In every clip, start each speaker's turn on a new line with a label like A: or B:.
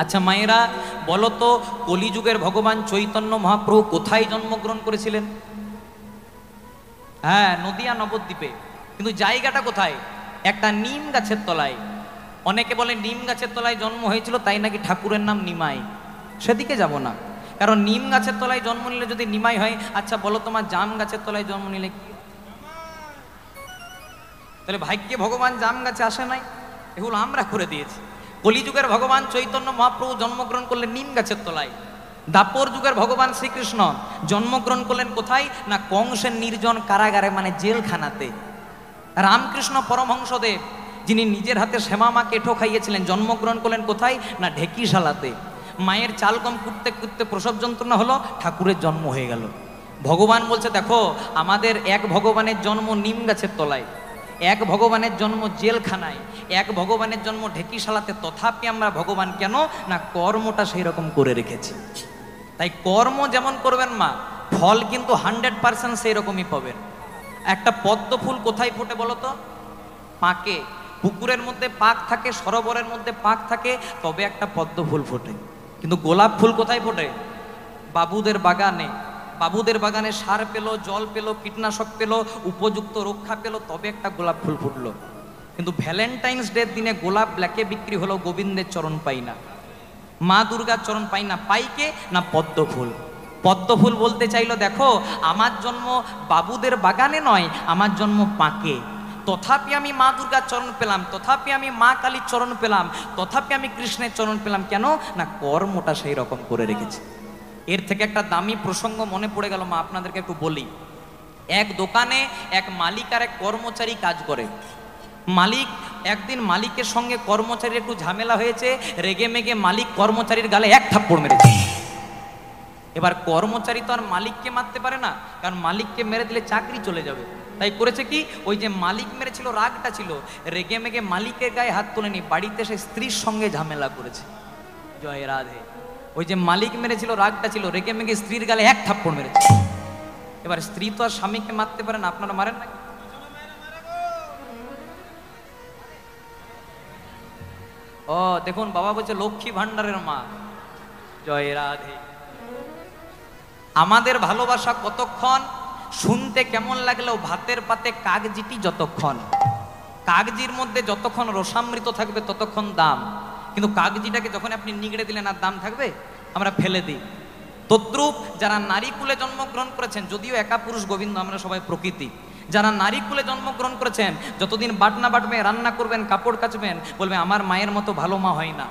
A: আচ্ছা মায়েরা বলো তো, কলিযুগের ভগবান চৈতন্য মহাপ্রভু কোথায় জন্মগ্রহণ করেছিলেন? হ্যাঁ, নদিয়া নবদ্বীপে। কিন্তু জায়গাটা কোথায়? একটা নিম গাছের তলায়। অনেকে বলে নিম গাছের তলায় জন্ম হয়েছিল, তাই নাকি ঠাকুরের নাম নিমাই। সেদিকে যাব না, কারণ নিম গাছের তলায় জন্ম নিলে যদি নিমাই হয়, আচ্ছা বলো তোমার জাম গাছের তলায় জন্ম নিলে কি? তাহলে ভাগ্যে ভগবান জাম গাছে আসে নাই, এগুলো আমরা করে দিয়েছি। কলিযুগের ভগবান চৈতন্য মহাপ্রভু জন্মগ্রহণ করলেন নিম গাছের তলায়। দাপর যুগের ভগবান শ্রীকৃষ্ণ জন্মগ্রহণ করলেন কোথায়? না কংসের নির্জন কারাগারে, মানে জেলখানাতে। রামকৃষ্ণ পরমহংসদেব, যিনি নিজের হাতে শ্যামা মা কেঠো খাইয়েছিলেন, জন্মগ্রহণ করলেন কোথায়? না ঢেকিশালাতে। মায়ের চাল কম কুটতে কুটতে প্রসব যন্ত্রণা হলো, ঠাকুরের জন্ম হয়ে গেল। ভগবান বলছে দেখো, আমাদের এক ভগবানের জন্ম নিম গাছের তলায়, এক ভগবানের জন্ম জেলখানায়, এক ভগবানের জন্ম ঢেকিশালাতে, তথাপি আমরা ভগবান কেন? না কর্মটা সেই রকম করে রেখেছি। তাই কর্ম যেমন করবেন মা, ফল কিন্তু 100% সেই রকমই পাবেন। একটা পদ্ম ফুল কোথায় ফোটে বলো তো? পাকে। পুকুরের মধ্যে পাক থাকে, সরোবরের মধ্যে পাক থাকে, তবে একটা পদ্ম ফুল ফোটে। কিন্তু গোলাপ ফুল কোথায় ফোটে? বাবুদের বাগানে। বাবুদের বাগানে সার পেলো, জল পেলো, কীটনাশক পেলো, উপযুক্ত রক্ষা পেলো, তবে একটা গোলাপ ফুল ফুটলো। কিন্তু ভ্যালেন্টাইন্স ডের দিনে গোলাপ ব্ল্যাকে বিক্রি হলো, গোবিন্দের চরণ পাই না, মা দুর্গার চরণ পাই না। পাইকে না পদ্ম ফুল। পদ্ম ফুল বলতে চাইলো দেখো, আমার জন্ম বাবুদের বাগানে নয়, আমার জন্ম পাকে, তথাপি আমি মা দুর্গার চরণ পেলাম, তথাপি আমি মা কালীর চরণ পেলাম, তথাপি আমি কৃষ্ণের চরণ পেলাম। কেন? না কর্মটা সেই রকম করে রেখেছে। এর থেকে একটা দামি প্রসঙ্গ মনে পড়ে গেল মা, আপনাদেরকে একটু বলি। এক দোকানে এক মালিক আর এক কর্মচারী কাজ করে। মালিক একদিন মালিকের সঙ্গে কর্মচারীর একটু ঝামেলা হয়েছে, রেগে মেগে মালিক কর্মচারীর গালে এক থাপ্পড় মেরেছে। এবার কর্মচারী তো আর মালিককে মারতে পারে না, কারণ মালিককে মেরে দিলে চাকরি চলে যাবে। তাই করেছে কি, ওই যে মালিক মেরেছিল, রাগটা ছিল, রেগে মেগে মালিকের গায়ে হাত তোলেনি, বাড়িতে সে স্ত্রীর সঙ্গে ঝামেলা করেছে। জয় রাধে। ওই যে মালিক মেরেছিল, রাগটা ছিল, রেগে মেগে স্ত্রীর গালে এক থাপ্পড় মেরেছে। এবার স্ত্রী তো আর স্বামীকে মারতে পারে না, আপনারা মারেন নাকি? ও দেখুন, বাবা বলছে লক্ষ্মী ভান্ডারের মা। জয় রাধে। আমাদের ভালোবাসা কতক্ষণ, শুনতে কেমন লাগলেও ভাতের পাতে কাগজিটি যতক্ষণ। কাগজির মধ্যে যতক্ষণ রসামৃত থাকবে ততক্ষণ দাম, কিন্তু কাগজিটাকে যখন আপনি নিগড়ে দিলেন আর দাম থাকবে? আমরা ফেলে দিই। তদ্রূপ যারা নারী কুলে জন্মগ্রহণ করেছেন, যদিও একা পুরুষ গোবিন্দ, আমরা সবাই প্রকৃতি, যারা নারী কুলে জন্মগ্রহণ করেছেন, যতদিন বাটনা বাটবেন, রান্না করবেন, কাপড় কাচবেন, বলবে আমার মায়ের মতো ভালো মা হয় না,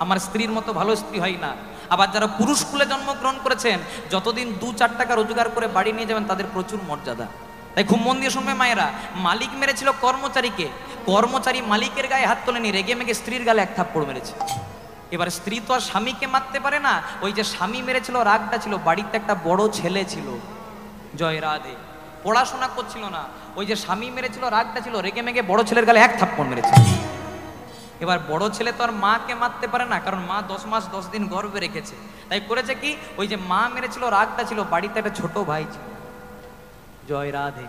A: আমার স্ত্রীর মতো ভালো স্ত্রী হয় না। আবার যারা পুরুষ কুলে জন্মগ্রহণ করেছেন, যতদিন 2-4 টাকা রোজগার করে বাড়ি নিয়ে যাবেন, তাদের প্রচুর মর্যাদা। তাই খুব মন দিয়ে শুনবে মায়েরা, মালিক মেরেছিল কর্মচারীকে, কর্মচারী মালিকের গায়ে হাত তোলেনি, রেগে মেগে স্ত্রীর গালে এক থাপ্পড় মেরেছে। এবার স্ত্রী তো আর স্বামীকে মারতে পারে না, ওই যে স্বামী মেরেছিল, রাগটা ছিল, বাড়িতে একটা বড় ছেলে ছিল, জয় রাধে, পড়াশোনা করছিল না, ওই যে স্বামী মেরেছিল, রাগটা ছিল, রেগে মেগে বড় ছেলের গালে এক থাপ্পড় মেরেছে। এবার বড় ছেলে তো আর মাকে মারতে পারে না, কারণ মা 10 মাস 10 দিন গর্ভে রেখেছে। তাই করেছে কি, ওই যে মা মেরেছিল, রাগটা ছিল, বাড়িতে একটা ছোট ভাই ছিল, জয় রাধে,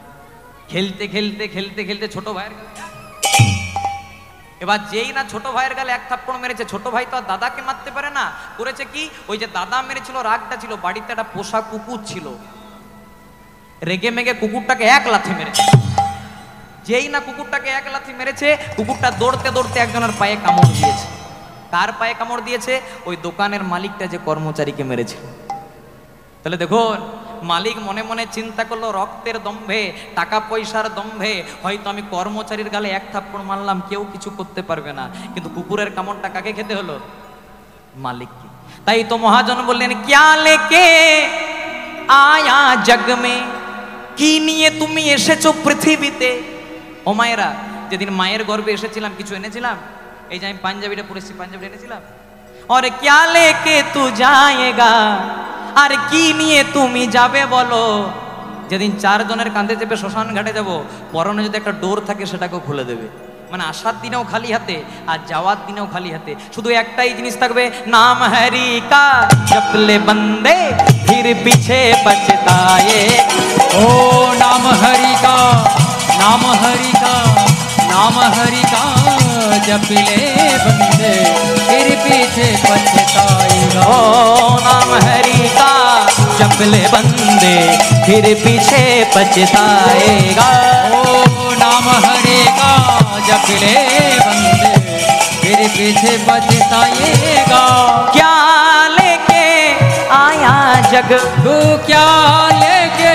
A: খেলতে খেলতে খেলতে খেলতে ছোট ভাইয়ের গালে, এবার যেই না ছোট ভাইয়ের গালে এক থাপ্পড় মেরেছে, ছোট ভাই তো আর দাদাকে মারতে পারে না, করেছে কি, ওই যে দাদা মেরেছিল, রাগটা ছিল, বাড়িতে একটা পোষা কুকুর ছিল, রেগে মেগে কুকুরটাকে এক লাথি মেরেছে। যেই না কুকুরটাকে এক লাথি মেরেছে, কুকুরটা দৌড়তে দৌড়তে একজনের পায়ে কামড় দিয়েছে। কার পায়ে কামড় দিয়েছে? ওই দোকানের মালিকটা যে কর্মচারীকে মেরেছে। তাহলে দেখুন, মালিক মনে মনে চিন্তা করলো, রক্তের দম্ভে, টাকা পয়সার দম্ভে হয়তো আমি কর্মচারীর গালে এক থাপ্পড় মারলাম, কেউ কিছু করতে পারবে না, কিন্তু কুকুরের কামড়টা কাকে খেতে হলো? মালিককে। তাই তো মহাজন বললেন, ক্যা লেকে আয়া জগ মে, কি নিয়ে তুমি এসেছো পৃথিবীতে? ও মায়েরা, যেদিন মায়ের গর্ভে এসেছিলাম কিছু এনেছিলাম? এই যে আমি পাঞ্জাবিটা পরেছি, পাঞ্জাবি এনেছিলাম। আরে ক্যা লেকে তু যায়েগা, আর কি নিয়ে তুমি যাবে বলো? যেদিন 4 জনের কাঁধে চেপে শ্মশান ঘাটে যাব, পরনে যদি একটা ডোর থাকে সেটাকেও খুলে দেবে। মানে আসার দিনেও খালি হাতে আর যাওয়ার দিনেও খালি হাতে, শুধু একটাই জিনিস থাকবে, নাম হরি কা জপলে বন্দে ফির পিছে পছতায়ে।
B: ও নাম হরি কা, নাম হরি কা, নাম হরি কা जप ले बंदे फिर पीछे पछताएगा।
A: ओ नाम हरि का जप ले बंदे फिर पीछे पछताएगा।
B: ओ नाम हरि का जप ले बंदे फिर पीछे पछताएगा।
A: क्या लेके आया जग
B: तू क्या लेके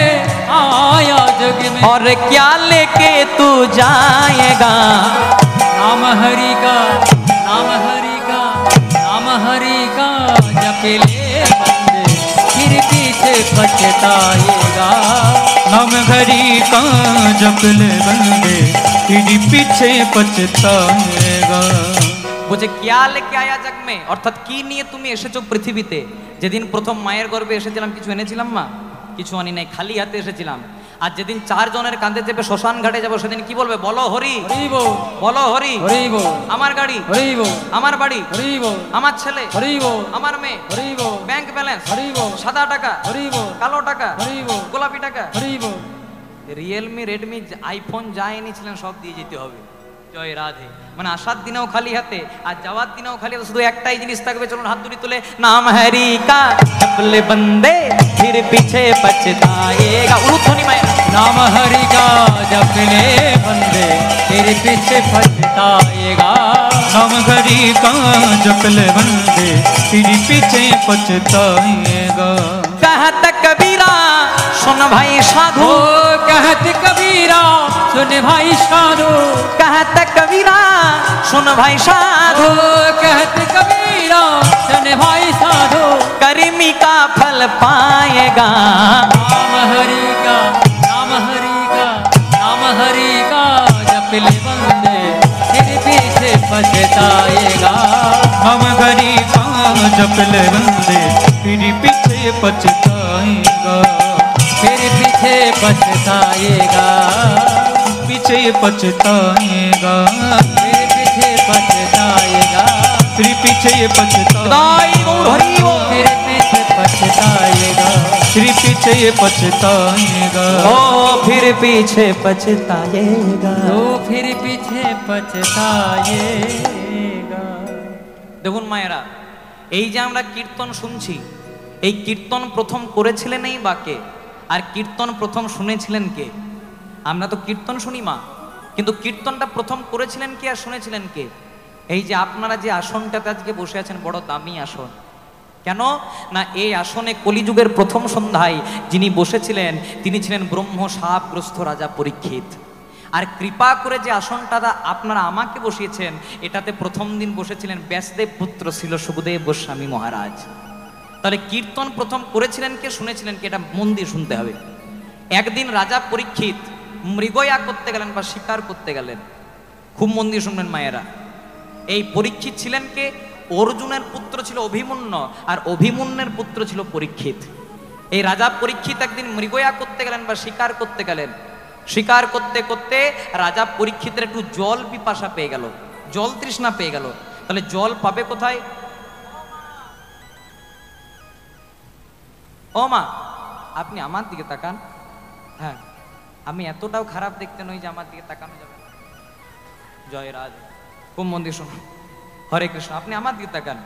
B: आया जग में
A: और क्या लेके तू जाएगा।
B: नाम हरि का नाम हरि का नाम हरि का जप ले बंदे फिर पीछे पछताएगा।
C: नाम हरि का जप ले बंदे फिर पीछे पछताएगा।
A: বলছে क्या लेके आया जग में অর্থাৎ কি নিয়ে তুমি এসেছো পৃথিবীতে। যেদিন প্রথম মায়ের গর্ভে এসেছিলাম কিছু এনেছিলাম মা? কিছু আনি নাই, খালি হাতে এসেছিলাম। আর যেদিন 4 জনের কাঁধে চেপে শ্মশান ঘাটে যাবো সেদিন কি বলবে? বলো হরি
B: হরি বল
A: বলো হরি
B: হরি বল
A: আমার গাড়ি
B: হরি বল
A: আমার বাড়ি
B: হরি বল
A: আমার ছেলে
B: হরি বল
A: আমার মেয়ে
B: হরি বল
A: ব্যাংক ব্যালেন্স
B: হরি বল
A: সাদা টাকা
B: হরি বল
A: কালো টাকা
B: হরি বল
A: গোলাপি টাকা।
B: হরি বল
A: রিয়েলমি রেডমি আইফোন যা এনেছিলেন সব দিয়ে যেতে হবে। জয় রাধে। মানে আসার দিনেও খালি হাতে আর যাওয়ার দিনেও খালি হাতে, শুধু একটাই জিনিস থাকবে। চলুন হাত দুটি তুলে নাম হরি কা জপ ले बंदे फिर पीछे पछताएगा। उलूध्वनि माया
B: नाम हरि का जप ले बंदे फिर पीछे पछताएगा।
C: नाम हरि का जप ले बंदे फिर पीछे पछताएगा।
A: कहत कबीरा सुन भाई साधु
B: ओ कहत कबीरा सुन भाई साधु
A: कहत कबीरा सुन भाई
B: ओ
A: साधु
B: कहत कबीरा सुन भाई साधु
A: कर्मी का फल पाएगा।
B: नाम हरि का नाम हरि का नाम हरि का जप ले बंदे फिर पीछे पछताएगा।
C: नाम हरि का जप ले बंदे फिर पीछे पछताएगा।
B: फिर पीछे पछताएगा।
C: पीछे पछताएगा।
B: फिर पीछे पछताएगा।
C: फिर पीछे पछताएगा।
A: दाई गौर हरि बोल।
B: फिर पीछे पछताएगा।
C: फिर पीछे पछताएगा।
A: ओ फिर पीछे पछताएगा।
B: तो फिर पीछे पछताएगा।
A: দেখুন মায়েরা, এই যে আমরা কীর্তন শুনছি, এই কীর্তন প্রথম করেছিলেন এই বাকে, আর কীর্তন প্রথম শুনেছিলেন কে? আমরা তো কীর্তন শুনি মা, কিন্তু কীর্তনটা প্রথম করেছিলেন কে আর শুনেছিলেন কে? এই যে আপনারা যে আসনটাতে আজকে বসে আছেন, বড় দামি আসন। কেন না এই আসনে কলিযুগের প্রথম সন্ধ্যায় যিনি বসেছিলেন তিনি ছিলেন ব্রহ্ম শাপগ্রস্ত রাজা পরীক্ষিত। আর কৃপা করে যে আসনটা আপনারা আমাকে বসিয়েছেন, এটাতে প্রথম দিন বসেছিলেন ব্যাসদেব পুত্র ছিল সুখদেব গোস্বামী মহারাজ। তাহলে কীর্তন প্রথম করেছিলেন কে, শুনেছিলেন কে, এটা মন দিয়ে শুনতে হবে। একদিন রাজা পরীক্ষিত মৃগয়া করতে গেলেন বা শিকার করতে গেলেন। খুব মন দিয়ে শুনবেন মায়েরা। এই পরীক্ষিত ছিলেন কে? অর্জুনের পুত্র ছিল অভিমন্যু, আর অভিমন্যুর পুত্র ছিল পরীক্ষিত। এই রাজা পরীক্ষিত একদিন মৃগয়া করতে গেলেন বা শিকার করতে গেলেন। শিকার করতে করতে রাজা পরীক্ষিতের একটু জল পিপাসা পেয়ে গেল, জল তৃষ্ণা পেয়ে গেল। তাহলে জল পাবে কোথায়? ও মা, আপনি আমার দিকে তাকান। হ্যাঁ, আমি এতটাও খারাপ দেখতে নই যে আমার দিকে তাকানো যাবে না। জয় রাধে। খুব মন দিয়ে শুনুন। হরে কৃষ্ণ। আপনি আমার দিকে তাকান।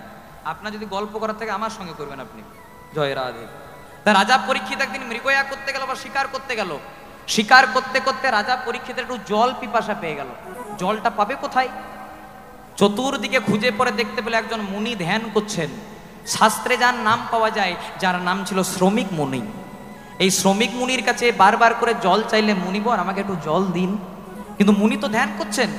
A: আপনার যদি গল্প করার থেকে আমার সঙ্গে করবেন আপনি। জয় রাধে। তা রাজা পরীক্ষিত একদিন মৃগয়া করতে গেল বা শিকার করতে গেল। শিকার করতে করতে রাজা পরীক্ষিতের একটু জল পিপাসা পেয়ে গেল। জলটা পাবে কোথায়? চতুর্দিকে খুঁজে পরে দেখতে পেলে একজন মুনি ধ্যান করছেন। শাস্ত্রে যার নাম পাওয়া যায়, যার নাম ছিল শ্রমিক মুনি। এই শ্রমিক মুনির কাছে বারবার করে জল চাইলে মুনিবর আমাকে একটু জল দিন, কিন্তু মুনি তো ধ্যান করছেন,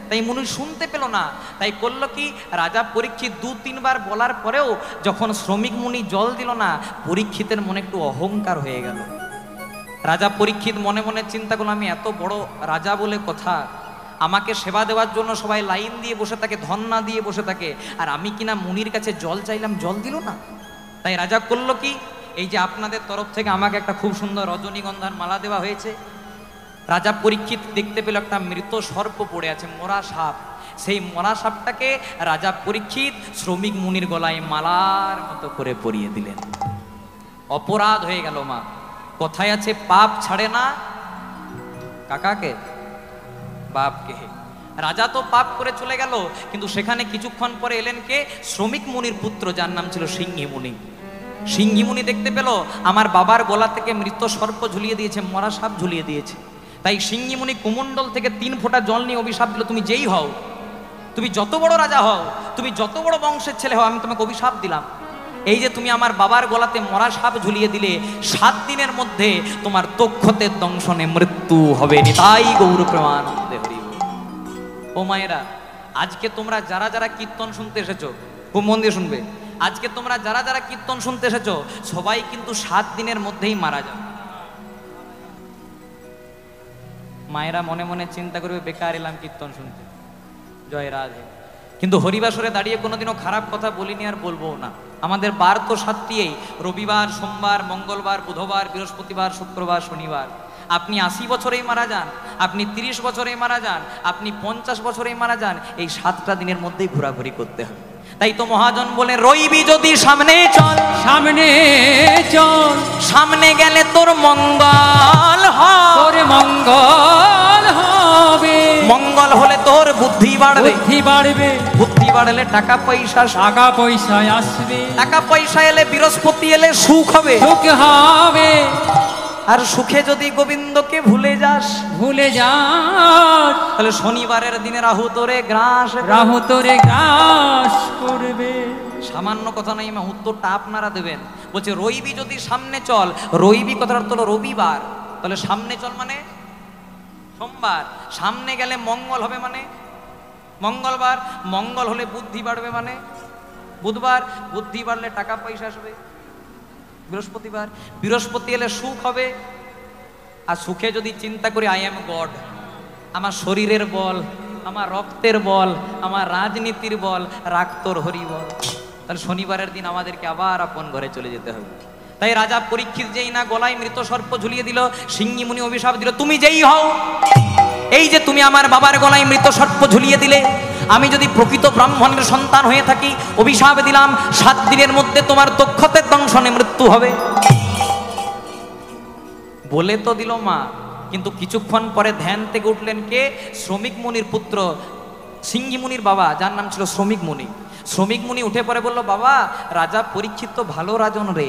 A: তাই মুনি শুনতে পেল না। তাই করলো কি, রাজা পরীক্ষিত 2-3 বার বলার পরেও যখন শ্রমিক মুনি জল দিল না, পরীক্ষিতের মনে একটু অহংকার হয়ে গেল। রাজা পরীক্ষিত মনে মনে চিন্তা করলো, আমি এত বড় রাজা বলে কথা, আমাকে সেবা দেওয়ার জন্য সবাই লাইন দিয়ে বসে থাকে, ধন্না দিয়ে বসে থাকে, আর আমি কিনা মুনির কাছে জল চাইলাম, জল দিল না। তাই রাজা করলো কি, এই যে আপনাদের তরফ থেকে আমাকে একটা খুব সুন্দর রজনীগন্ধার মালা দেওয়া হয়েছে। রাজা পরীক্ষিত দেখতে পেল একটা মৃত সর্প পড়ে আছে, মরা সাপ। সেই মরা সাপটাকে রাজা পরীক্ষিত শ্রমিক মুনির গলায় মালার মতো করে পরিয়ে দিলেন। অপরাধ হয়ে গেল মা। কথায় আছে পাপ ছাড়ে না কাকাকে, বাপকে। রাজা তো পাপ করে চলে গেল, কিন্তু সেখানে কিছুক্ষণ পরে এলেন কে? শ্রমিক মুনির পুত্র, যার নাম ছিল সিংহী মুনি। সিংহী মুনি দেখতে পেল আমার বাবার গলা থেকে মৃত সর্প ঝুলিয়ে দিয়েছে, মরা সাপ ঝুলিয়ে দিয়েছে। তাই সিংহী মুনি কুমণ্ডল থেকে 3 ফোঁটা জল নিয়ে অভিশাপ দিল, তুমি যেই হও, তুমি যত বড় রাজা হও, তুমি যত বড় বংশের ছেলে হও, আমি তোমাকে অভিশাপ দিলাম, এই যে তুমি আমার বাবার গলাতে মরা সাপ ঝুলিয়ে দিলে, 7 দিনের মধ্যে তোমার তক্ষতের দংশনে মৃত্যু হবে। তাই গৌর প্রেমানন্দে হরি বল। ও মায়েরা, আজকে তোমরা যারা যারা কীর্তন শুনতে এসেছো, খুব মন দিয়ে শুনবে, আজকে তোমরা যারা যারা কীর্তন শুনতে এসেছো, সবাই কিন্তু 7 দিনের মধ্যেই মারা যাবে। মায়েরা মনে মনে চিন্তা করবে, বেকার এলাম কীর্তন শুনতে, জয় রাধে। কিন্তু হরিবাসরে দাঁড়িয়ে কোনোদিনও খারাপ কথা বলিনি, আর বলবো না। আমাদের বার তো 7টিই, রবিবার, সোমবার, মঙ্গলবার, বুধবার, বৃহস্পতিবার, শুক্রবার, শনিবার। আপনি 80 বছরেই মারা যান, আপনি 30 বছরেই মারা যান, আপনি 50 বছরেই মারা যান, এই 7টা দিনের মধ্যেই ঘোরাঘুরি করতে হবে। তাই তো মহাজন বলে, রইবি যদি সামনে চল,
B: সামনে চল,
A: সামনে গেলে তোর মঙ্গল হয়,
B: তোর মঙ্গল হবে।
A: মঙ্গল হলে তোর বুদ্ধি বাড়বে,
B: বুদ্ধি বাড়বে,
A: বুদ্ধি বাড়লে টাকা পয়সা,
B: টাকা পয়সা আসবে,
A: টাকা পয়সা এলে, বৃহস্পতি এলে সুখ হবে,
B: সুখ হবে।
A: আর সুখে যদি গোবিন্দকে ভুলে যাস,
B: ভুলে যাস,
A: তাহলে শনিবারের দিনে রাহু তোরে গ্রাস,
B: রাহু তোরে গ্রাস করবে।
A: সামান্য কথা নাই, উত্তরটা আপনারা দেবেন। বলছে রইবি যদি সামনে চল, রইবি কথার অর্থ হলো রবিবার, তাহলে সামনে চল মানে সোমবার, সামনে গেলে মঙ্গল হবে মানে মঙ্গলবার, মঙ্গল হলে বুদ্ধি বাড়বে মানে বুধবার, বুদ্ধি বাড়লে টাকা পয়সা আসবে বৃহস্পতিবার, বৃহস্পতি এলে সুখ হবে। আর সুখে যদি চিন্তা করি, আই এম গড, আমার শরীরের বল, আমার রক্তের বল, আমার রাজনীতির বল, রাগ তোর হরি বল, তাহলে শনিবারের দিন আমাদেরকে আবার আপন ঘরে চলে যেতে হবে। তাই রাজা পরীক্ষিত যেই না গলায় মৃত সর্প ঝুলিয়ে দিল, সিংহী মুনি অভিশাপ দিল, তুমি যেই হও, এই যে তুমি আমার বাবার গলায় মৃত সর্প ঝুলিয়ে দিলে, আমি যদি প্রকৃত ব্রাহ্মণের সন্তান হয়ে থাকি, অভিশাপ দিলাম 7 দিনের মধ্যে তোমার দক্ষতের দংশনে মৃত্যু হবে। বলে তো দিল মা, কিন্তু কিছুক্ষণ পরে ধ্যান থেকে উঠলেন কে? শ্রমিক মুনির পুত্র, সিংহী মুনির বাবা, যার নাম ছিল শ্রমিক মুনি। শ্রমিক মুনি উঠে পড়ে বলল, বাবা, রাজা পরীক্ষিত তো ভালো রাজন রে,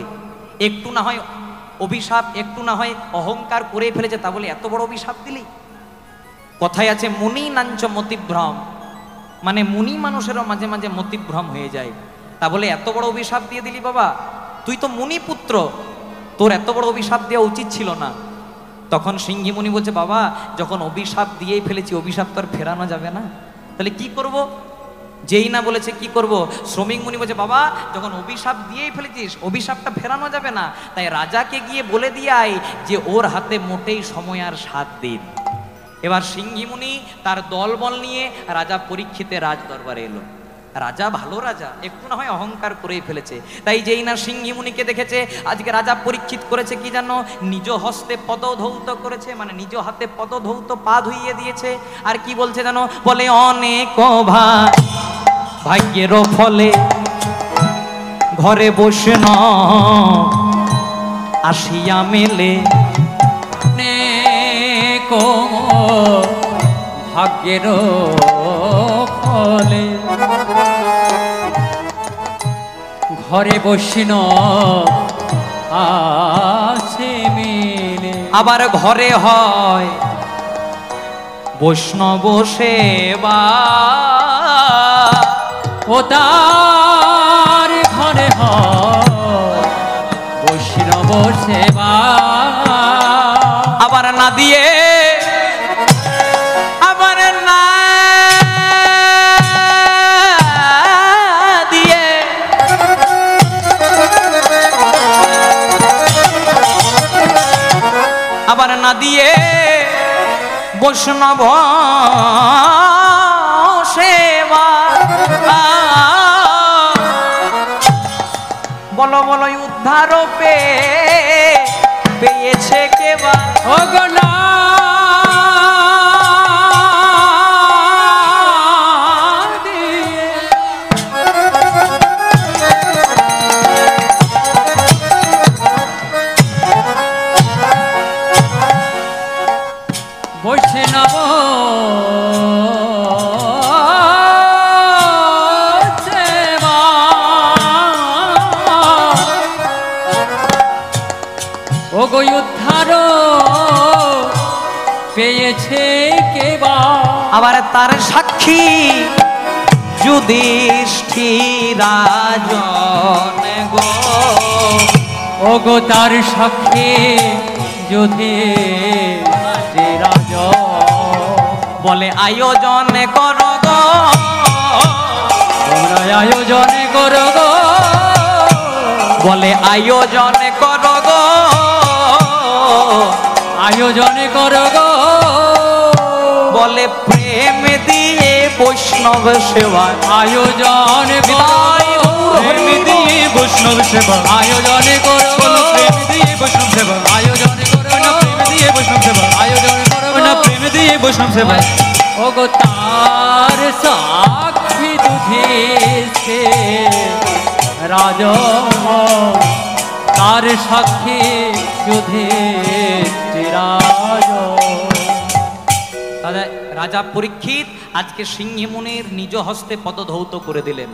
A: একটু না হয় অভিশাপ, একটু না হয় অহংকার করে ফেলেছে, তা বলে এত বড় অভিশাপ দিলি? কথায় আছে মুনি নাঞ্চ মতিভ্রম, মানে মুনি মানুষেরও মাঝে মাঝে মতিভ্রম হয়ে যায়, তা বলে এত বড় অভিশাপ দিয়ে দিলি বাবা? তুই তো মুনি পুত্র, তোর এত বড় অভিশাপ দেওয়া উচিত ছিল না। তখন সিংহী মুনি বলছে, বাবা, যখন অভিশাপ দিয়েই ফেলেছি, অভিশাপ তো আর ফেরানো যাবে না, তাহলে কি করব? যেই না বলেছে কি করব, শ্রমিক মুনি বলছে, বাবা, যখন অভিশাপ দিয়েই ফেলেছিস, অভিশাপটা ফেরানো যাবে না, তাই রাজাকে গিয়ে বলে দিয়ে আয় যে ওর হাতে মোটেই সময় আর 7 দিন। এবার সিংহী মুনি তার দলবল নিয়ে রাজা পরীক্ষিতের রাজ দরবারে এলো। রাজা ভালো রাজা, একটু না হয় অহংকার করেই ফেলেছে, তাই যেই না সিংহী মুনিকে দেখেছে, আজকে রাজা পরীক্ষিত করেছে কি জানো? নিজ হস্তে পদধৌত করেছে, মানে নিজ হাতে পদধৌত, পা ধুইয়ে দিয়েছে। আর কি বলছে জানো? বলে, অনেক ভাই ভাগ্যের ফলে ঘরে বসে ন আসিয়া মেলে,
B: ভাগ্যের ফলে ঘরে বসিন আসে মেলে।
A: আবার ঘরে হয় বৈষ্ণব সেবা,
B: ও তার ঘরে হয় বৈষ্ণব সেবা।
A: আবার না দিয়ে, আবার না দিয়ে, আবার না দিয়ে বৈষ্ণব সেবা। বলো বলো উদ্ধার পেয়েছে কেবা,
B: ও গো না বৈষ্ণব পেয়েছে কেবা,
A: আবার তার সাক্ষী যুধিষ্ঠিরাজন গো,
B: ও গো তার সাক্ষী যুধিষ্ঠিরাজন,
A: বলে আয়োজন কর গো,
B: তোমরা আয়োজন করো গো,
A: বলে আয়োজন কর গো,
B: আয়োজন করো গো,
A: বলে প্রেম দিয়ে বৈষ্ণব সেবা,
B: আয়োজন
A: বিদায় গৌর
C: প্রেম দিয়ে বৈষ্ণব সেবা,
B: আয়োজন করো
C: বলো প্রেম দিয়ে বৈষ্ণব সেবা,
B: আয়োজন করো
C: না প্রেম দিয়ে বৈষ্ণব সেবা,
B: আয়োজন করো
C: না প্রেম দিয়ে বৈষ্ণব সেবা।
B: ও গো তার সাক্ষী যুধিষ্ঠিরাজন, তার সাক্ষী যুধিষ্ঠিরাজন।
A: তাহলে রাজা পরীক্ষিত আজকে সিংহী মুনির নিজ হস্তে পদধৌত করে দিলেন।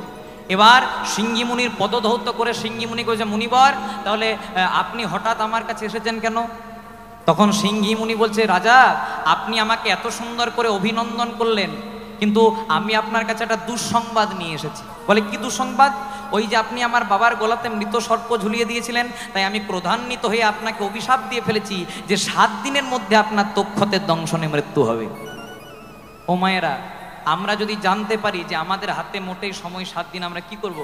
A: এবার সিংহী মুনির পদধৌত করে সিংহী মুনি করেছে, মুনিবর তাহলে আপনি হঠাৎ আমার কাছে এসেছেন কেন? তখন সিংহী মুনি বলছে, রাজা আপনি আমাকে এত সুন্দর করে অভিনন্দন করলেন, কিন্তু আমি আপনার কাছে একটা দুঃসংবাদ নিয়ে এসেছি। বলে কি দুঃসংবাদ? ওই যে আপনি আমার বাবার গলাতে মৃত সর্প ঝুলিয়ে দিয়েছিলেন, তাই আমি ক্রোধান্বিত হয়ে আপনাকে অভিশাপ দিয়ে ফেলেছি যে 7 দিনের মধ্যে আপনার তক্ষতের দংশনে মৃত্যু হবে। ও মায়েরা, আমরা যদি জানতে পারি যে আমাদের হাতে মোটেই সময় 7 দিন, আমরা কি করব?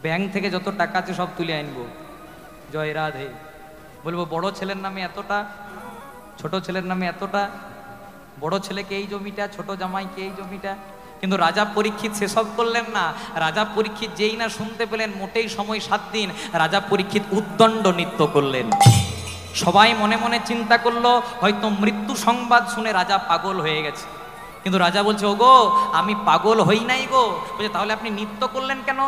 A: ব্যাংক থেকে যত টাকা আছে সব তুলে আনবো, জয় রাধে, বলবো বড় ছেলের নামে এতটা, ছোট ছেলের নামে এতটা, বড় ছেলেকে এই জমিটা, ছোট জামাইকে এই জমিটা। কিন্তু রাজা পরীক্ষিত সেসব করলেন না। রাজা পরীক্ষিত যেই না শুনতে পেলেন মোটেই সময় 7 দিন, রাজা পরীক্ষিত উদ্দণ্ড নৃত্য করলেন। সবাই মনে মনে চিন্তা করলো হয়তো মৃত্যু সংবাদ শুনে রাজা পাগল হয়ে গেছে। কিন্তু রাজা বলছে, ওগো আমি পাগল হই নাই গো। বলছে তাহলে আপনি নৃত্য করলেন কেন?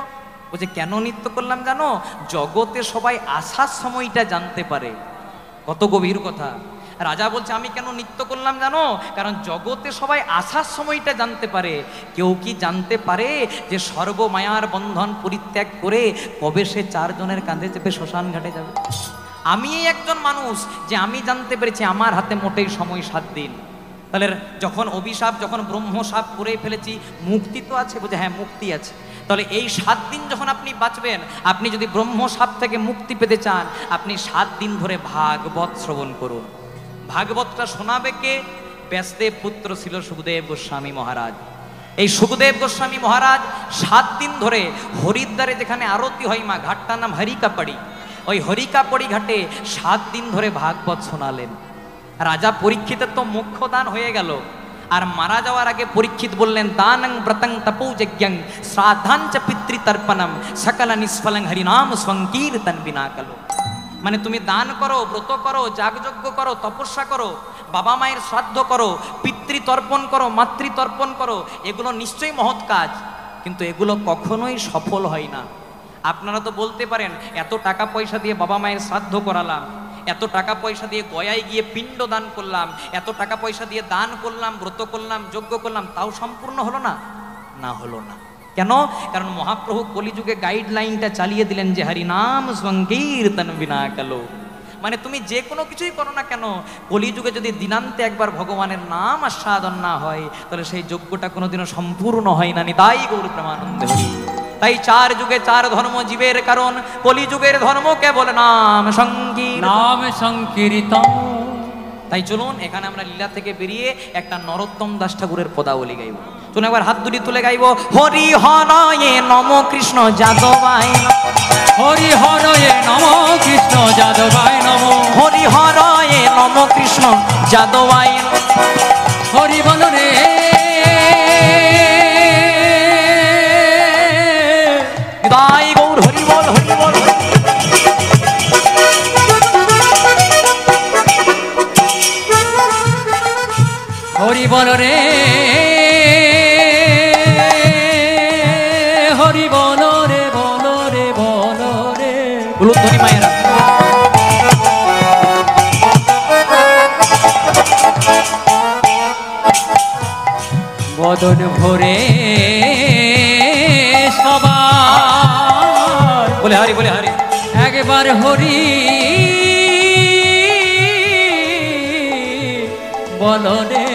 A: বলছে কেন নৃত্য করলাম জানো? জগতে সবাই আসার সময়টা জানতে পারে। কত গভীর কথা। রাজা বলছে আমি কেন নৃত্য করলাম জানো? কারণ জগতে সবাই আসার সময়টা জানতে পারে। কেউ কি জানতে পারে যে সর্বমায়ার বন্ধন পরিত্যাগ করে কবে সে 4 জনের কাঁধে চেপে শ্মশান ঘাটে যাবে? আমি একজন মানুষ যে আমি জানতে পেরেছি আমার হাতে মোটেই সময় 7 দিন। তাহলে যখন অভিশাপ, যখন ব্রহ্মশাপ করে ফেলেছি, মুক্তি তো আছে? বলছে হ্যাঁ মুক্তি আছে। তাহলে এই 7 দিন যখন আপনি বাঁচবেন, আপনি যদি ব্রহ্মশাপ থেকে মুক্তি পেতে চান, আপনি 7 দিন ধরে ভাগবত শ্রবণ করুন। ভাগবতটা শোনাবে কে? ব্যাসদেব পুত্র ছিল সুখদেব গোস্বামী মহারাজ। এই সুখদেব গোস্বামী মহারাজ 7 দিন ধরে হরিদ্বারে যেখানে আরতি হয় মা, ঘাটটার নাম হরিকাপাড়ি, ওই হরিকাপাড়ি ঘাটে 7 দিন ধরে ভাগবত শোনালেন। রাজা পরীক্ষিতের তো মোক্ষদান হয়ে গেল, আর মারা যাওয়ার আগে পরীক্ষিত বললেন, দানং ব্রতং তপৌযজ্ঞং শ্রাদ্ধাঞ্চ পিতৃতর্পণম সকল নিষ্ফলং হরিনাম সংকীর্তন বিনা কালো। মানে তুমি দান করো, ব্রত করো, যাগযজ্ঞ করো, তপস্যা করো, বাবা মায়ের শ্রাদ্ধ করো, পিতৃতর্পণ করো, মাতৃতর্পণ করো, এগুলো নিশ্চয়ই মহৎ কাজ, কিন্তু এগুলো কখনোই সফল হয় না। আপনারা তো বলতে পারেন এত টাকা পয়সা দিয়ে বাবা মায়ের শ্রাদ্ধ করালাম, এত টাকা পয়সা দিয়ে গয়ায় গিয়ে পিণ্ড দান করলাম, এত টাকা পয়সা দিয়ে দান করলাম, ব্রত করলাম, যজ্ঞ করলাম, তাও সম্পূর্ণ হলো না? না হলো না। কেন? কারণ মহাপ্রভু কলিযুগে গাইডলাইনটা চালিয়ে দিলেন যে হরি নাম সংকীর্তন বিনা কালো। মানে তুমি যে কোনো কিছুই করো না কেন, কলিযুগে যদি দিনান্তে একবার ভগবানের নাম আস্বাদন না হয়, তাহলে সেই যজ্ঞটা কোনোদিনও সম্পূর্ণ হয় না। নিতাই গৌর প্রেমানন্দে হরি। তাই 4 যুগে 4 ধর্ম জীবের কারণ, কলিযুগের ধর্ম কেবল নাম সংকীর্তন।
B: নাম সংকীর্তন।
A: তাই চলুন এখানে আমরা লীলা থেকে বেরিয়ে একটা নরোত্তম দাস ঠাকুরের পদাবলী গাইব। চলুন একবার হাত দুটি তুলে গাইব, হরি হরয়ে নম কৃষ্ণ যাদবায় নমঃ।
B: হরি হরয়ে নম কৃষ্ণ যাদবায় নম।
A: হরি হরয়ে নম কৃষ্ণ যাদবায় নমঃ।
B: হরি বল রে
A: হৃদয় গৌর হরি বল, হরি বল।
B: হরি বল রে হরি বল রে, বল রে, বল রে।
A: উলুধ্বনি মায়েরা।
B: বদন ভরে সবাই
A: বলে হরি, বলে হরি।
B: একবার হরি বলো রে।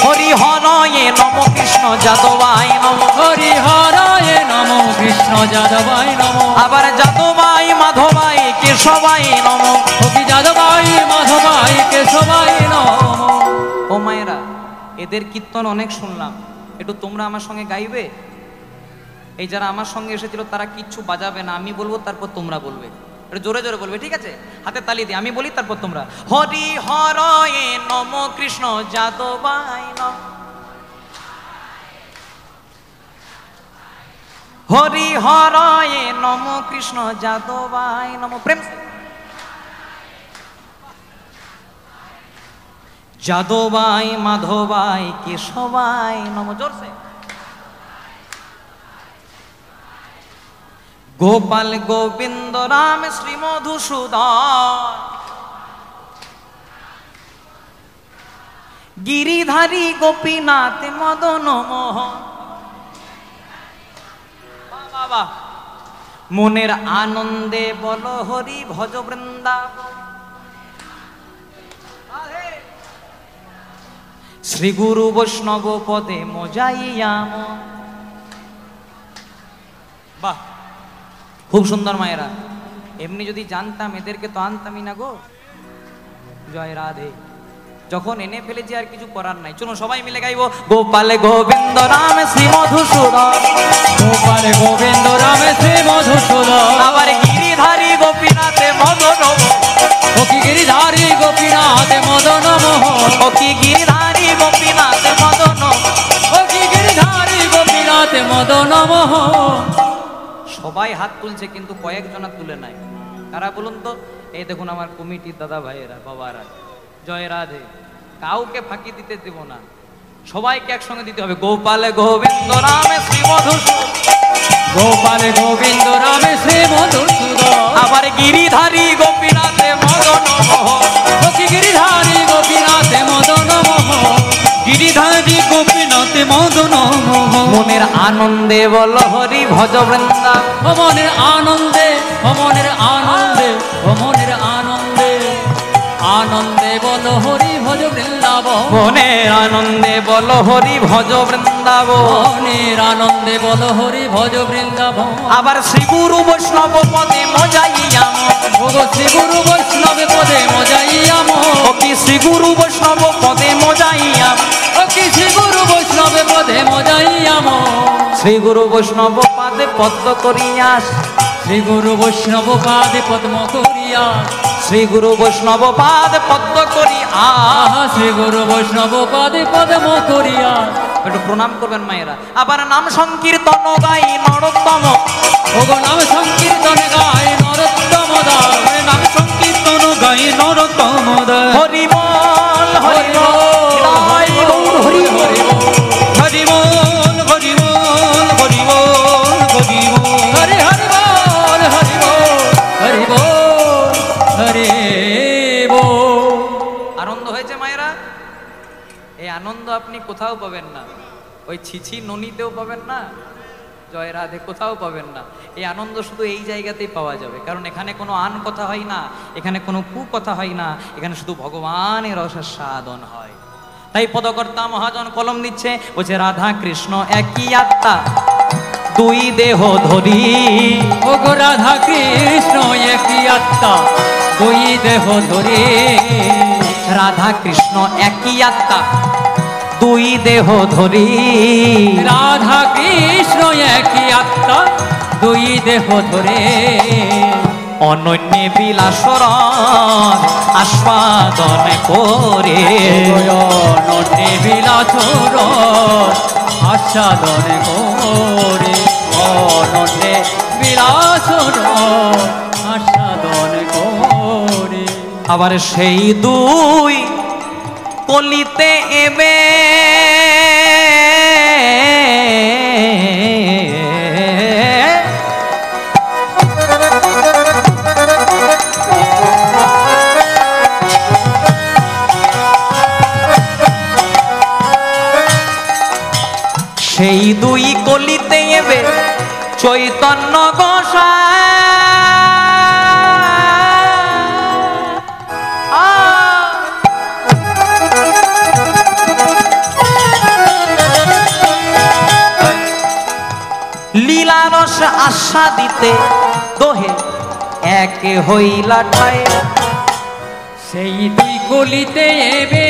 A: হরি হরয়ে নম কৃষ্ণ যাদবায় নম,
B: হরি হরায় নম কৃষ্ণ যাদবায় নম।
A: আবার যাদবাই মাধবাই কেশবাই নম।
B: হরি যাদবাই মাধবাই কেশবাই নম।
A: ও মায়েরা, এদের কীর্তন অনেক শুনলাম, একটু তোমরা আমার সঙ্গে গাইবে? এই যারা আমার সঙ্গে এসেছিল তারা কিচ্ছু বাজাবে না, আমি বলবো তারপর তোমরা বলবে, একটু জোরে জোরে বলবে, ঠিক আছে? হাতে তালি দিয়ে আমি বলি তারপর তোমরা। হরি হরয়ে নম কৃষ্ণ যাদবাই নম, হরি হরয়ে নম কৃষ্ণ যাদবাই নম। প্রেম সে। যাদবাই মাধবাই কেশবাই নম। জোরসে। গোপাল গোবিন্দ রাম শ্রী মধুসূদন, গিরিধারী গোপীনাথ মদন মোহন। বাবা মনের আনন্দে বল হরি ভজ বৃন্দাবন। শ্রী গুরু বৈষ্ণব পদে মজাইয়াম। বাহ, খুব সুন্দর মায়েরা। এমনি যদি জানতাম এদেরকে তো আনতামই না গো। জয় রাধে। যখন এনে ফেলেছি আর কিছু করার নাই, চলো সবাই মিলে গাইবো। গোপাল গোবিন্দ রাম শ্রী মধুসূদন,
B: গোপাল গোবিন্দ রাম শ্রী মধুসূদন।
A: আবার গিরিধারী গোপীনাথে মদন মোহন।
B: ও কি গিরিধারী গোপীনাথ মদন মোহন।
A: ও কি গিরিধারী গোপীনাথে মদন মোহন।
B: ও কি গিরিধারী গোপীনাথ মদন মোহন।
A: সবাই হাত তুলছে কিন্তু কয়েকজনা তুলে নাই। কারা বলুন তো? এই দেখুন আমার কমিটির দাদা ভাইয়েরা, বাবারা। জয় রাধে। কাউকে ফাঁকি দিতে দেব না, সবাইকে একসঙ্গে দিতে হবে। গোপাল গোবিন্দ রাম শ্রী মধুসূদন,
B: গোপাল গোবিন্দ রাম শ্রী মধুসূদন।
A: আবার গিরিধারী গোপীনাথে মদন মোহন।
B: ও কি গিরিধারী গোপীনাথ মদন মোহন।
C: গিরিধারী গোপীনাথ মদন মোহন।
A: মনের আনন্দে বল হরি ভজ বৃন্দাবন।
B: ও মনের আনন্দে, ও মনের আনন্দে, ও মনের আনন্দে, আনন্দে বল হরি ভজ বৃন্দাবন।
A: মনের আনন্দে বল হরি ভজ বৃন্দাবন।
B: মনের আনন্দে বল হরি ভজ বৃন্দাবন।
A: আবার শ্রী গুরু বৈষ্ণব পদে মজাইয়াম।
B: ওগো শ্রী গুরু বৈষ্ণব পদে মজাইয়াম।
A: ও কি শ্রী গুরু বৈষ্ণব পদে মজাইয়াম।
B: ও কি শ্রী গুরু বৈষ্ণব পদে মজাইয়াম।
A: শ্রী গুরু বৈষ্ণব পাদে পদ্ম করিয়াস।
B: শ্রী গুরু বৈষ্ণব পাদে পদ্ম করিয়া।
A: শ্রী গুরু বৈষ্ণব পাদ পদ্ম করি
B: আহা শ্রী গুরু বৈষ্ণব পাদে পদ্ম করিয়া।
A: একটু প্রণাম করবেন মায়েরা। আবার নাম সংকীর্তন গাই নরোত্তম।
B: ওগো নাম সংকীর্তন গায় নরোত্তম দাস।
C: নাম সংকীর্তন গাই নরোত্তম দাস।
A: হরি বল হরি বল হরি বল হরি বল
C: হরি বল হরি বল হরি বল হরি বল।
B: হরি হরি বল হরি বল হরি বল হরি বল।
A: আনন্দ হয়েছে মায়েরা? এই আনন্দ আপনি কোথাও পাবেন না, ওই ছিছি ননিতেও পাবেন না, জয় রাধে কোথাও পাবেন না। এই আনন্দ শুধু এই জায়গাতেই পাওয়া যাবে, কারণ এখানে কোনো আন কথা হয় না, এখানে কোনো কু কথা হয় না, এখানে শুধু ভগবানের রসাস্বাদন হয়। তাই পদকর্তা মহাজন কলম দিচ্ছে, বলছে রাধা কৃষ্ণ একই আত্মা দুই দেহ ধরি।
B: ওগো রাধা কৃষ্ণ একই আত্মা দুই দেহ ধরে।
A: রাধা কৃষ্ণ একই আত্মা দুই দেহ ধরি।
B: রাধা কৃষ্ণ একই আত্মা দুই দেহ ধরে।
A: অনন্য বিলাসরণ আস্বাদন করে।
B: নটে বিলাচর আস্বাদন করে। অনটে বিলাচর আস্বাদন করে।
A: আবার সেই দুই কলিতে এবে সেই দুই কলিতে এবে চৈতন্য গোসাই। রস আস্বাদিতে দোহে একে হইলা ঠায়।
B: সেই দুই কলিতে এবে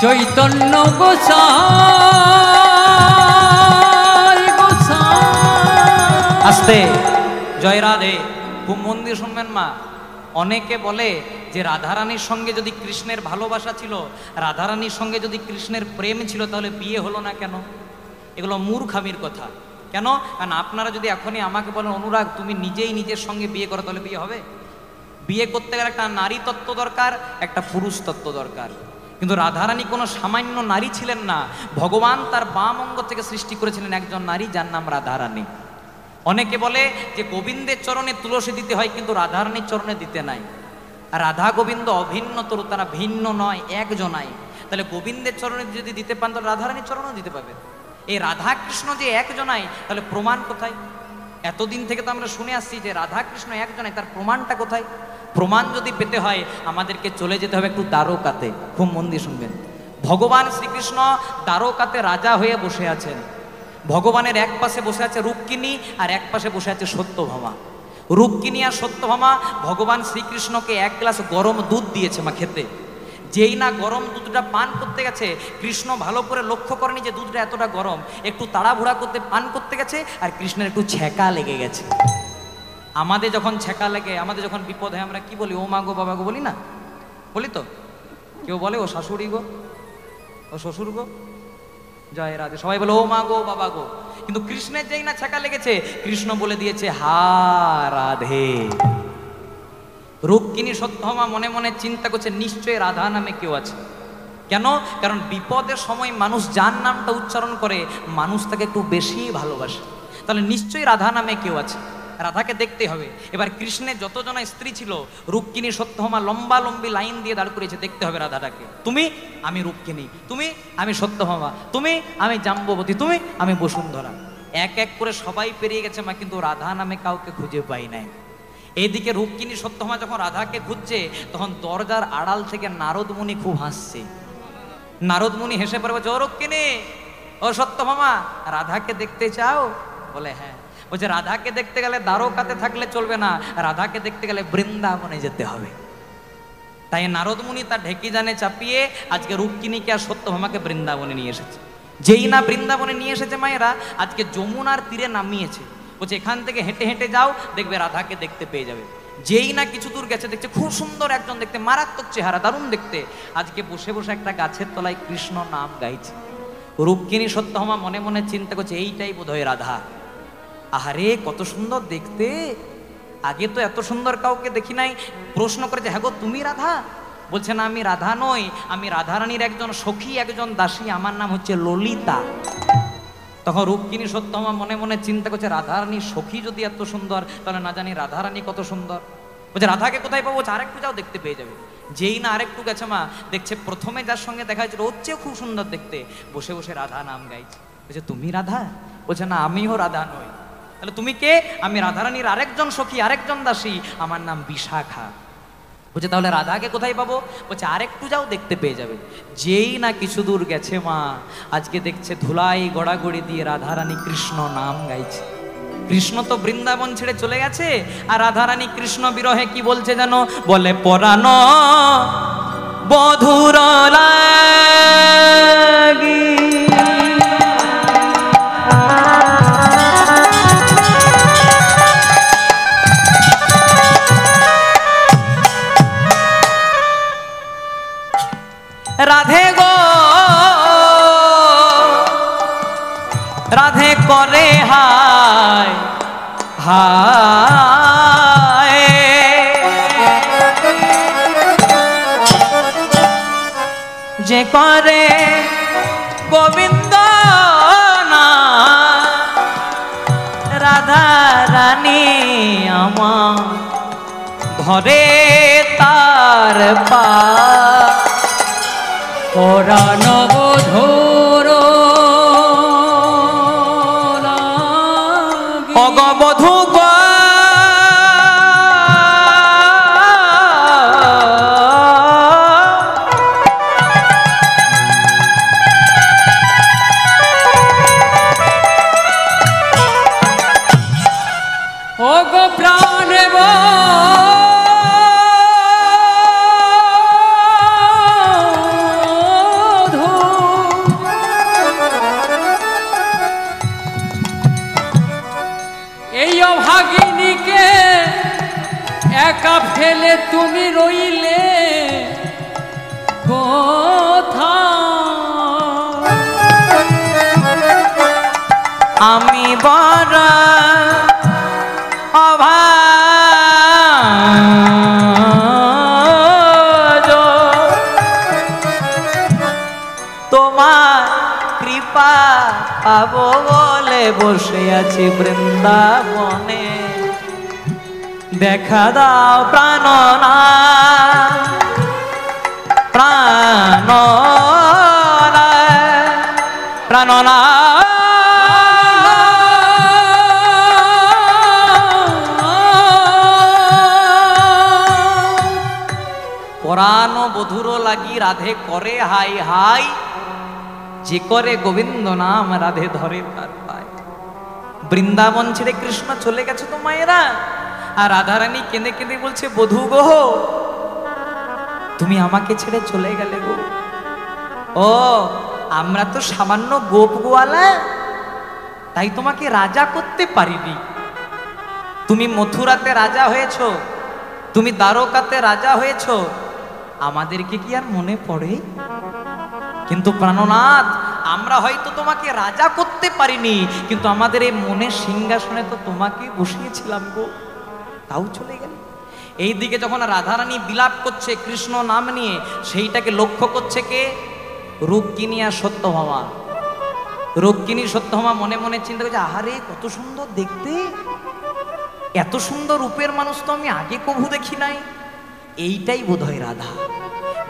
B: চৈতন্য গোসাই গোসাই।
A: আস্তে, জয় রাধে। খুব মন দিয়ে শুনবেন মা। অনেকে বলে যে রাধারানীর সঙ্গে যদি কৃষ্ণের ভালোবাসা ছিল, রাধারানীর সঙ্গে যদি কৃষ্ণের প্রেম ছিল, তাহলে বিয়ে হলো না কেন? এগুলো মূর্খামির কথা। কেন? কারণ আপনারা যদি এখনই আমাকে বলেন অনুরাগ তুমি নিজেই নিজের সঙ্গে বিয়ে করো, তাহলে বিয়ে হবে? বিয়ে করতে গেলে একটা নারী তত্ত্ব দরকার, একটা পুরুষ তত্ত্ব দরকার। কিন্তু রাধারানী কোনো সামান্য নারী ছিলেন না। ভগবান তার বাম অঙ্গ থেকে সৃষ্টি করেছিলেন একজন নারী, যার নাম রাধারানী। অনেকে বলে যে গোবিন্দের চরণে তুলসী দিতে হয়, কিন্তু রাধারানীর চরণে দিতে নাই। রাধা গোবিন্দ অভিন্ন তরু, তারা ভিন্ন নয়, একজনাই। তাহলে গোবিন্দের চরণে যদি দিতে পান, তাহলে রাধারানীর চরণও দিতে পারবেন। এই রাধা কৃষ্ণ যে একজনাই, তাহলে প্রমাণ কোথায়? এতদিন থেকে তো আমরা শুনে আসছি যে রাধা কৃষ্ণ একজনাই, তার প্রমাণটা কোথায়? প্রমাণ যদি পেতে হয় আমাদেরকে চলে যেতে হবে একটু দ্বারকাতে। খুব মন দিয়ে শুনবেন। ভগবান শ্রীকৃষ্ণ দ্বারকাতে রাজা হয়ে বসে আছেন। ভগবানের এক পাশে বসে আছে রুক্মিণী, আর এক পাশে বসে আছে সত্যভামা। রুক্মিণী আর সত্যভামা ভগবান শ্রীকৃষ্ণকে এক গ্লাস গরম দুধ দিয়েছে মা খেতে। যেই না গরম দুধটা পান করতে গেছে, কৃষ্ণ ভালো করে লক্ষ্য করেনি যে দুধটা এতটা গরম, একটু তাড়াহুড়া করতে পান করতে গেছে, আর কৃষ্ণের একটু ছ্যাঁকা লেগে গেছে। আমাদের যখন ছ্যাঁকা লেগে, আমাদের যখন বিপদ হয়, আমরা কি বলি? ও মা গো বাবা গো বলি না? বলি তো? কেউ বলে ও শাশুড়ি গো, ও শ্বশুর গো, জয় রাধে। সবাই বলে ও মা গো বাবা গো। কিন্তু কৃষ্ণের যেই না ছ্যাঁকা লেগেছে, কৃষ্ণ বলে দিয়েছে হা রাধে। রুক্মিণী সত্যভামা মনে মনে চিন্তা করছে নিশ্চয়ই রাধা নামে কেউ আছে। কেন? কারণ বিপদের সময় মানুষ যার নামটা উচ্চারণ করে, মানুষ তাকে একটু বেশি ভালোবাসে। তাহলে নিশ্চয়ই রাধা নামে কেউ আছে, রাধাকে দেখতে হবে। এবার কৃষ্ণের যতজনা স্ত্রী ছিল, রুক্মিণী সত্যভামা লম্বা লম্বি লাইন দিয়ে দাঁড় করিয়েছে, দেখতে হবে রাধাটাকে। তুমি, আমি রুক্মিণী, তুমি, আমি সত্যভামা, তুমি, আমি জাম্ববতী, তুমি, আমি বসুন্ধরা। এক এক করে সবাই পেরিয়ে গেছে মা, কিন্তু রাধা নামে কাউকে খুঁজে পাই নাই। এইদিকে রুক্মিণী সত্যভামা যখন রাধাকে খুঁজছে, তখন দরজার আড়াল থেকে নারদ মুনি খুব হাসছে। নারদ মুনি হেসে পড়ে বলছে, ও রুক্মিণী, ও সত্যভামা, রাধাকে দেখতে চাও? বলে হ্যাঁ। বলছে রাধাকে দেখতে গেলে দ্বারকাতে থাকলে চলবে না, রাধাকে দেখতে গেলে বৃন্দাবনে যেতে হবে। তাই নারদ মুনি তার ঢেকি জানে চাপিয়ে আজকে রুক্মিণীকে আর সত্যভামাকে বৃন্দাবনে নিয়ে এসেছে। যেই না বৃন্দাবনে নিয়ে এসেছে মায়েরা, আজকে যমুনার তীরে নামিয়েছে। বলছে এখান থেকে হেঁটে হেঁটে যাও, দেখবে রাধাকে দেখতে পেয়ে যাবে। যেই না কিছু দূর গেছে, দেখছে খুব সুন্দর একজন দেখতে, মারাত্মক চেহারা, দারুণ দেখতে। আজকে বসে বসে একটা গাছের তলায় কৃষ্ণ নাম গাইছে। রুক্মিণী সত্যভামা মনে মনে চিন্তা করছে এইটাই বোধহয় রাধা। আহারে কত সুন্দর দেখতে, আগে তো এত সুন্দর কাউকে দেখি নাই। প্রশ্ন করেছে, হ্যাঁ গো তুমি রাধা? বলছে না, আমি রাধা নই, আমি রাধারানীর একজন সখী, একজন দাসী, আমার নাম হচ্ছে ললিতা। তখন রুক্মিণী সত্যভামা মনে মনে চিন্তা করছে, রাধারানীর সখী যদি এত সুন্দর, তাহলে না জানি রাধারানী কত সুন্দর। বলছে রাধাকে কোথায় পাবো? আরেকটু যাও, দেখতে পেয়ে যাবে। যেই না আরেকটু গেছে মা, দেখছে প্রথমে যার সঙ্গে দেখা হয়েছিল ওর চেয়েও খুব সুন্দর দেখতে, বসে বসে রাধা নাম গাইছে। বলছে তুমি রাধা? বলছে না, আমিও রাধা নই। তাহলে তুমি কে? আমি রাধারানীর আরেকজন সখী, আরেকজন দাসী, আমার নাম বিশাখা। বলছে তাহলে রাধাকে কোথায় পাবো? বলছে আরেকটু যাও, দেখতে পেয়ে যাবে। যেই না কিছু দূর গেছে মা, আজকে দেখছে ধুলাই গড়াগড়ি দিয়ে রাধারানী কৃষ্ণ নাম গাইছে। কৃষ্ণ তো বৃন্দাবন ছেড়ে চলে গেছে, আর রাধারানী কৃষ্ণ বিরহে কি বলছে জানো? বলে পরাণ বধুর লাগি রাধে গো রাধে করে হায় হায়, যে করে গোবিন্দ না রাধা রানী আমার ধরে তার পা
B: পরাণ বধূর
A: অগবধূ গো
B: একা ফেলে তুমি রইলে কোথায়?
A: আমি বড় অভাগা, তোমার কৃপা পাবো বলে বসে আছি বৃন্দাবনে। দেখা দাও প্রাণনাথ, প্রাণনাথ, প্রাণনাথ। পরাণ বধুর লাগি রাধে করে হাই হাই, যে করে গোবিন্দ নাম রাধে ধরে তার পায়। বৃন্দাবন ছেড়ে কৃষ্ণ চলে গেছে তো মায়েরা, আর রাধারানী কেঁদে কেঁদে বলছে বধূ গো, তুমি আমাকে ছেড়ে চলে গেলে গো। ও আমরা তো সামান্য গোপ গোয়ালা, তাই তোমাকে রাজা করতে পারিনি। তুমি মথুরাতে রাজা হয়েছ, তুমি দ্বারকাতে রাজা হয়েছ, আমাদেরকে কি আর মনে পড়ে? কিন্তু প্রাণনাথ, আমরা হয়তো তোমাকে রাজা করতে পারিনি, কিন্তু আমাদের এই মনের সিংহাসনে তো তোমাকে বসিয়েছিলাম গো, তাও চলে গেল। এইদিকে যখন রাধারানী বিলাপ করছে কৃষ্ণ নাম নিয়ে, সেইটাকে লক্ষ্য করছে কে? রুক্মিণী আর সত্যভামা। রুক্মিণী সত্যভামা মনে মনে চিন্তা করছে, আহারে কত সুন্দর দেখতে, এত সুন্দর রূপের মানুষ তো আমি আগে কভু দেখি নাই। এইটাই বোধহয় রাধা।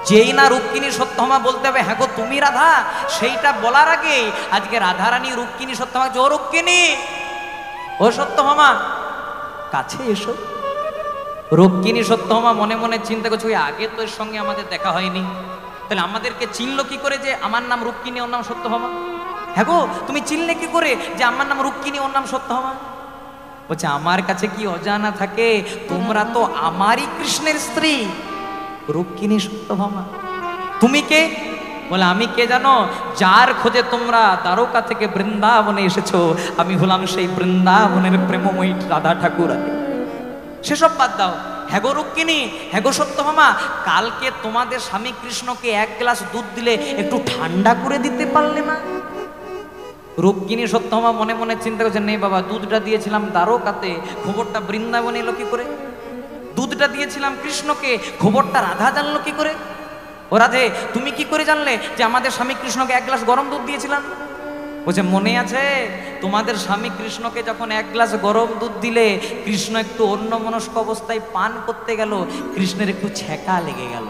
A: যেই না রুক্মিণী সত্যভামা বলতে হবে হ্যাঁ গো তুমি রাধা, সেইটা বলার আগে আজকে রাধারানী রুক্মিণী সত্যভামা, ও রুক্মিণী, ও সত্যভামা কাছে এসো। রুক্মিণী সত্যভামা মনে মনে চিন্তা করছে, ওই আগে তো এর সঙ্গে আমাদের দেখা হয়নি, তাহলে আমাদেরকে চিনল কি করে যে আমার নাম রুক্মিণী ওর নাম সত্যভামা? হ্যাঁ গো তুমি চিনলে কি করে যে আমার নাম রুক্মিণী ওর নাম সত্যভামা? বলছে আমার কাছে কি অজানা থাকে, তোমরা তো আমারই কৃষ্ণের স্ত্রী রুক্মিণী সত্যভামা। তুমি কে? বলে আমি কে জানো? যার খোঁজে তোমরা দ্বারকা থেকে বৃন্দাবনে এসেছো, আমি হলাম সেই বৃন্দাবনের প্রেমময়ী রাধা ঠাকুর। সেসব বাদ দাও। হ্যাগো রুক্মিণী, হ্যাগো সত্যভামা, কালকে তোমাদের স্বামী কৃষ্ণকে এক গ্লাস দুধ দিলে একটু ঠান্ডা করে দিতে পারলে না? রুক্মিণী সত্যভামা মনে মনে চিন্তা করছে, নেই বাবা, দুধটা দিয়েছিলাম দ্বারকাতে, খবরটা বৃন্দাবনে এলো কি করে? দুধটা দিয়েছিলাম কৃষ্ণকে, খবরটা রাধা জানলো কি করে? ও রাধে, তুমি কি করে জানলে যে আমাদের স্বামী কৃষ্ণকে এক গ্লাস গরম দুধ দিয়েছিলাম? বলছে মনে আছে, তোমাদের স্বামী কৃষ্ণকে যখন এক গ্লাস গরম দুধ দিলে, কৃষ্ণ একটু অন্যমনস্ক অবস্থায় পান করতে গেল, কৃষ্ণের একটু ছ্যাঁকা লেগে গেল।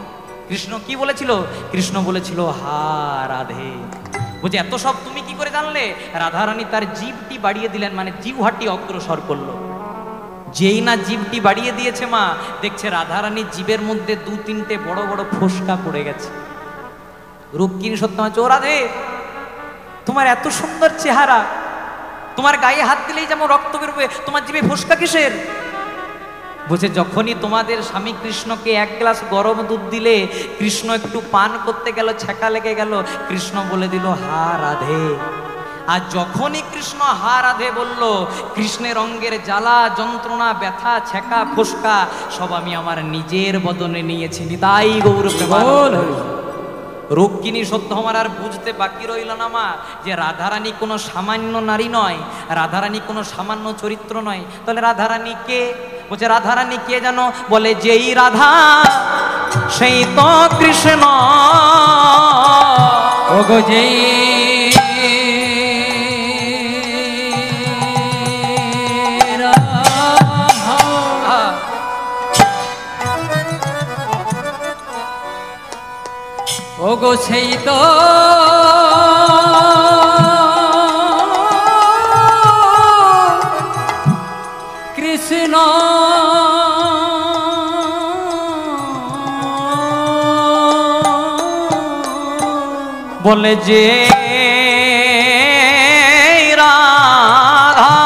A: কৃষ্ণ কি বলেছিল? কৃষ্ণ বলেছিল হা রাধে। বলছে এত সব তুমি কি করে জানলে? রাধারানী তার জিভটি বাড়িয়ে দিলেন, মানে জিহ্বাটি অগ্রসর করলো। যেই না জিভটি বাড়িয়ে দিয়েছে মা, দেখছে রাধারানীর জিভের মধ্যে দু তিনটে বড় বড় ফোসকা পড়ে গেছে। রুক্মিণী সত্যভামা, ও রাধে, তোমার এত সুন্দর চেহারা, তোমার গায়ে হাত দিলেই যেমন রক্ত বেরোবে, তোমার জিভে ফোসকা কিসের? বলছে যখনই তোমাদের স্বামী কৃষ্ণকে এক গ্লাস গরম দুধ দিলে, কৃষ্ণ একটু পান করতে গেল, ছ্যাঁকা লেগে গেল, কৃষ্ণ বলে দিল হা রাধে। আর যখনই কৃষ্ণ হা রাধে বলল, কৃষ্ণের অঙ্গের জ্বালা যন্ত্রণা ব্যথা ছ্যাঁকা ফোসকা সব আমি আমার নিজের বদনে নিয়েছি। নিতাই গৌর প্রেমানন্দ। রুক্মিণী সত্যভামার আর বুঝতে বাকি রইল না মা, যে রাধারানী কোনো সামান্য নারী নয়, রাধারানী কোনো সামান্য চরিত্র নয়। তাহলে রাধারানী কে? বলছে রাধারানী কে জানো? বলে যেই রাধা সেই তো কৃষ্ণ।
B: ওগো যেই ওগো সেই তো কৃষ্ণ।
A: বলে যে রাধা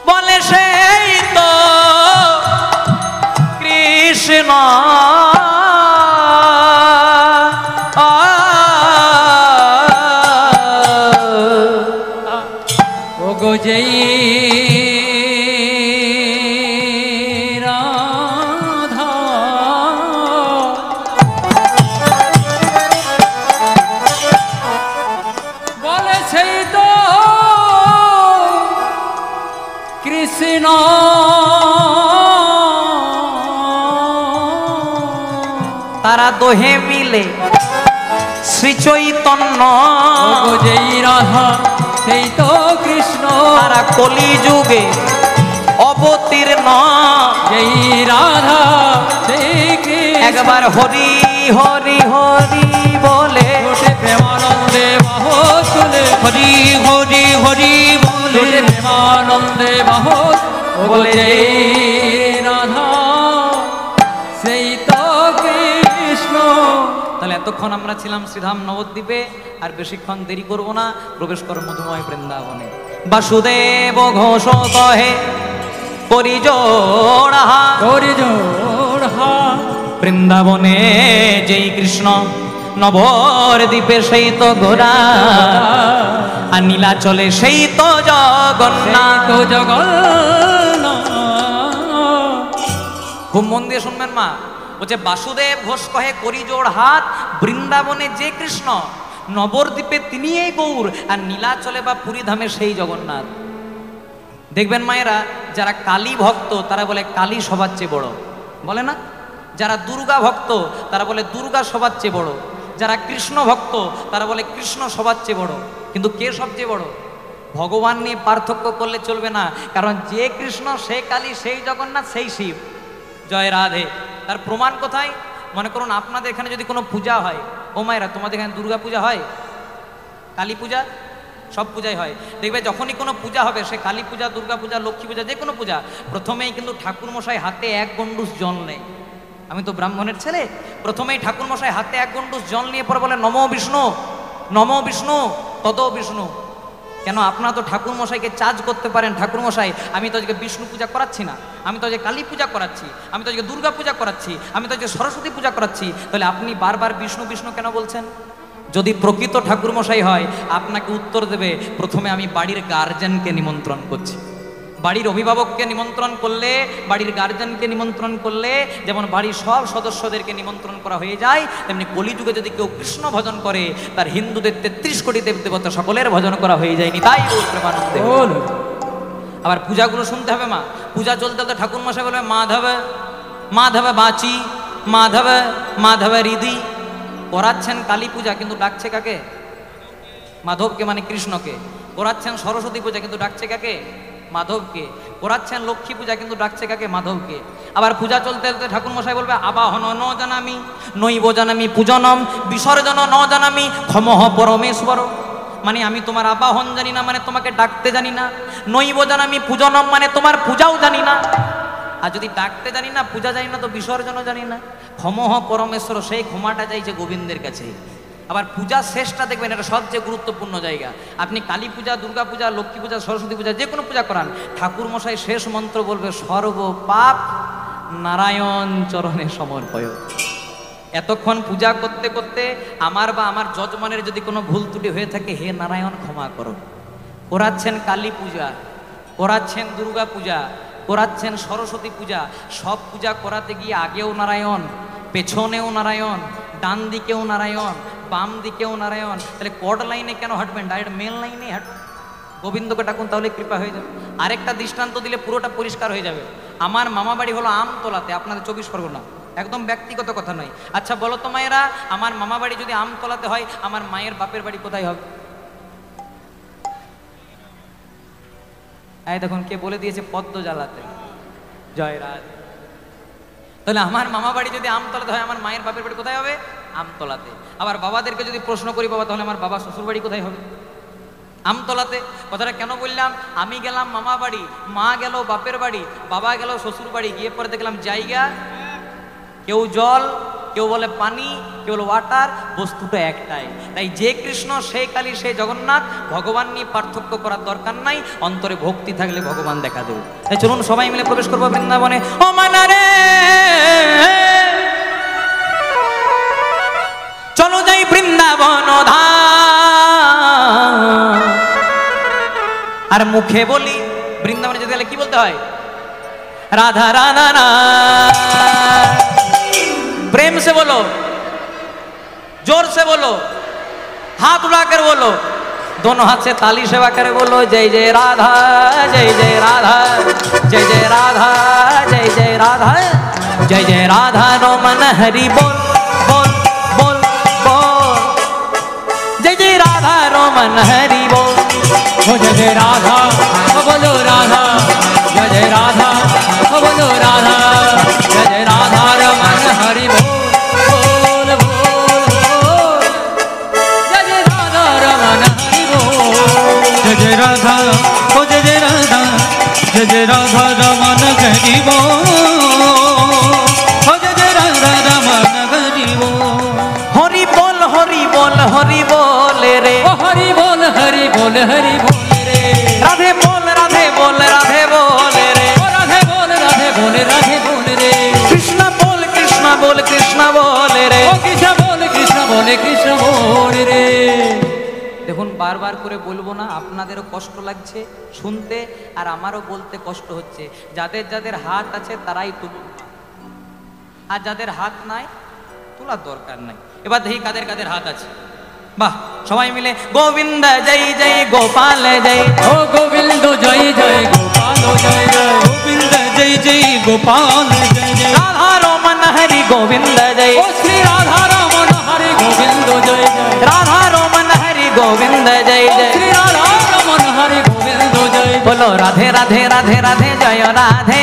A: বলে সেই তো কৃষ্ণ।
B: ওগো যেই রাধা বলে সেই তো কৃষ্ণ
A: তারা দোহে মিলে শ্রী চৈতন্য
B: ওগো যেই রাধা সেই তো কৃষ্ণ
A: তারা কলি যুগে অবতীর্ণ
B: যেই রাধা সেই কৃষ্ণ
A: একবার হরি হরি হরি বলে
B: ওঠে প্রেমানন্দে বাহ তুলে
C: হরি হরি হরি বলে
B: ওঠে প্রেমানন্দে বাহ বলে যেই রাধা সেই তো কৃষ্ণ।
A: তাহলে এতক্ষণ আমরা ছিলাম শ্রীধাম নবদ্বীপে, আর বেশিক্ষণ দেরি করব না, প্রবেশ করো মধুময় বৃন্দাবনে। বাসুদেব ঘোষ কহে পরিজোড়া
B: হরিজোড়া
A: বৃন্দাবনে যেই কৃষ্ণ নবদ্বীপে সেই তো গোরা, আর নীলাচলে সেই তো জগন্নাথ।
B: তো জগন্নাথ
A: খুব মন দিয়ে শুনবেন মা, বলছে বাসুদেব ঘোষ কহে করিজোড় হাত, বৃন্দাবনে যে কৃষ্ণ নবদ্বীপে তিনি এই গৌর, আর নীলাচলে বা পুরীধামে সেই জগন্নাথ। দেখবেন মায়েরা, যারা কালী ভক্ত তারা বলে কালী সবার চেয়ে বড়, বলে না? যারা দুর্গা ভক্ত তারা বলে দুর্গা সবার চেয়ে বড়, যারা কৃষ্ণ ভক্ত তারা বলে কৃষ্ণ সবার চেয়ে বড়। কিন্তু কে সবচেয়ে বড়? ভগবান নিয়ে পার্থক্য করলে চলবে না, কারণ যে কৃষ্ণ সে কালী, সেই জগন্নাথ সেই শিব। জয় রাধে। তার প্রমাণ কোথায়? মনে করুন আপনাদের এখানে যদি কোনো পূজা হয়, ও মায়েরা তোমাদের এখানে দুর্গা পূজা হয়, কালী পূজা, সব পূজাই হয়। দেখবে যখনই কোনো পূজা হবে, সে কালী পূজা, দুর্গা পূজা, লক্ষ্মী পূজা, যে কোনো পূজা, প্রথমেই কিন্তু ঠাকুরমশাই হাতে এক গণ্ডুস জল নেয়। আমি তো ব্রাহ্মণের ছেলে, প্রথমেই ঠাকুরমশাই হাতে এক গণ্ডুস জল নিয়ে পরে বলে নমো বিষ্ণু, নমো বিষ্ণু, তত বিষ্ণু। কেন? আপনারা তো ঠাকুরমশাইকে চার্জ করতে পারেন, ঠাকুরমশাই আমি তো আজকে বিষ্ণু পূজা করাচ্ছি না, আমি তো আজকে কালী পূজা করাচ্ছি, আমি তো আজকে দুর্গা পূজা করাচ্ছি, আমি তো আজকে সরস্বতী পূজা করাচ্ছি। তাহলে আপনি বারবার বিষ্ণু বিষ্ণু কেন বলছেন? যদি প্রকৃত ঠাকুরমশাই হয়, আপনাকে উত্তর দেবে প্রথমে আমি বাড়ির গার্জেনকে নিমন্ত্রণ করছি। বাড়ির অভিভাবককে নিমন্ত্রণ করলে, বাড়ির গার্জেনকে নিমন্ত্রণ করলে যেমন বাড়ির সব সদস্যদেরকে নিমন্ত্রণ করা হয়ে যায়, তেমনি কলিযুগে যদি কেউ কৃষ্ণ ভজন করে, তার হিন্দুদের 33 কোটি দেব দেবতা সকলের ভজন করা হয়ে যায়নি। তাই প্রেমানন্দে আবার পূজাগুলো শুনতে হবে মা। পূজা চলতে চলতে ঠাকুরমশাই বলবে মাধব মাধব বাঁচি, মাধব মাধব হৃদি। করাচ্ছেন কালী পূজা, কিন্তু ডাকছে কাকে? মাধবকে, মানে কৃষ্ণকে। করাচ্ছেন সরস্বতী পূজা, কিন্তু ডাকছে কাকে? মাধবকে। করাচ্ছেন লক্ষ্মী পূজা, কিন্তু ডাকছে কাকে? মাধবকে। আবার পূজা চলতে চলতে ঠাকুরমশাই বলবে আবাহন ন জানামি, নৈব জানামি পূজনম, বিসর্জন ন জানামি, ক্ষমঃ পরমেশ্বর। মানে আমি তোমার আবাহন জানি না, মানে তোমাকে ডাকতে জানি না। নৈব জানামি পূজনম, মানে তোমার পূজাও জানি না। আর যদি ডাকতে জানি না, পূজা জানি না, তো বিসর্জনও জানি না। ক্ষমঃ পরমেশ্বর, সেই ক্ষমাটা চাইছে গোবিন্দের কাছে। আবার পূজা শেষটা দেখবেন, এটা সবচেয়ে গুরুত্বপূর্ণ জায়গা। আপনি কালী পূজা, দুর্গা পূজা, লক্ষ্মী পূজা, সরস্বতী পূজা, যে কোনো পূজা করান, ঠাকুরমশাই শেষ মন্ত্র বলবে সর্ব পাপ নারায়ণ চরণে সমর্পয়। এতক্ষণ পূজা করতে করতে আমার বা আমার যজমানের যদি কোনো ভুল ত্রুটি হয়ে থাকে, হে নারায়ণ ক্ষমা করো। করাচ্ছেন কালী পূজা, করাচ্ছেন দুর্গা পূজা, করাচ্ছেন সরস্বতী পূজা। সব পূজা করাতে গিয়ে আগেও নারায়ণ, পেছনেও নারায়ণ, ডান দিকেও নারায়ণ, বাম দিকেও নারায়ণ। তাহলে কড লাইনে কেন হাঁটবেন? ডাইরেক্ট মেন লাইনে হাঁটবেন। গোবিন্দকে ডাকুন, তাহলে কৃপা হয়ে যাবে। আরেকটা দৃষ্টান্ত দিলে পুরোটা পরিষ্কার হয়ে যাবে। আমার মামা বাড়ি হলো আমতলাতে, আপনাদের 24 পরগনা, একদম ব্যক্তিগত কথা নয়। আচ্ছা বলো তো মায়েরা, আমার মামা বাড়ি যদি আমতলাতে হয়, আমার মায়ের বাপের বাড়ি কোথায় হবে? এই দেখুন কে বলে দিয়েছে, পদ্ম জ্বালাতে। জয় রাধ। তাহলে আমার মামা বাড়ি যদি আমতলাতে হয়, আমার মায়ের বাপের বাড়ি কোথায় হবে? আমতলাতে। আবার বাবাদেরকে যদি প্রশ্ন করি, বাবা তাহলে আমার বাবা শ্বশুর বাড়ি কোথায় হবে? আমতলাতে। কথাটা কেন বললাম? আমি গেলাম মামা বাড়ি, মা গেল বাপের বাড়ি, বাবা গেল শ্বশুর বাড়ি, গিয়ে পরে দেখলাম জায়গা, কেউ জল, কেউ বলে পানি, কেউ বলে ওয়াটার, বস্তুটা একটাই। তাই যে কৃষ্ণ সেই কালী সেই জগন্নাথ, ভগবান নিয়ে পার্থক্য করার দরকার নাই। অন্তরে ভক্তি থাকলে ভগবান দেখা দেবে। তাই চলুন সবাই মিলে প্রবেশ করবো বৃন্দাবনে। ও মানারে চলো যাই বৃন্দাবন ধাম, আর মুখে বলি। বৃন্দাবনে যেতে গেলে কি বলতে হয়? राधा राधा ना, प्रेम से बोलो, जोर से बोलो, हाथ उठाकर बोलो, दोनों हाथ से ताली सेवा कर बोलो, जय जय राधा जय जय राधा जय जय राधा जय जय राधा जय जय राधा रमन हरि बोल बोल बोल बोल, जय जय राधा रमन हरि बोल,
B: जय जय राधा बोलो राधा, जय जय राधा बोलो राधा, जय जय राधा रमन हरि बोल बोल बोल बोल, जय जय राधा रमन हरि बोल,
C: जय जय राधा ओ जय जय राधा, जय जय राधा रमन हरि बोल, ओ जय जय राधा रमन हरि बोल,
A: हरि बोल हरि बोल हरि बोल रे,
B: ओ हरि बोल हरि बोल हरि बोल रे,
A: राधे बोल राधे बोल राधे बोल रे,
B: ओ राधे बोल राधे बोल राधे बोल रे,
A: कृष्ण बोल कृष्ण बोल कृष्ण बोल रे,
B: ओ कृष्ण बोल कृष्ण बोले कृष्ण बोल रे।
A: দেখুন বারবার করে বলবো না, আপনাদেরও কষ্ট লাগছে শুনতে আর আমারও বলতে কষ্ট হচ্ছে। যাদের যাদের হাত আছে তারাই তুলুন, আর যাদের হাত নাই তোলার দরকার নাই। এবার দেখি কাদের কাদের হাত আছে। বাহ, সবাই মিলে গোবিন্দ জয় জয় গোপাল জয়,
B: ओ गोविंद जय जय गोपाल जय जय,
C: गोविंद जय जय गोपाल जय जय,
A: राधा रमन हरि गोविंद जय,
B: ओ श्री राधा रमन हरि गोविंद जय जय,
A: राधा रमन हरि गोविंद जय
B: ओ
A: जय,
B: श्री राधा रमन हरि गोविंद जय जय,
A: बोलो राधे राधे राधे राधे जय राधे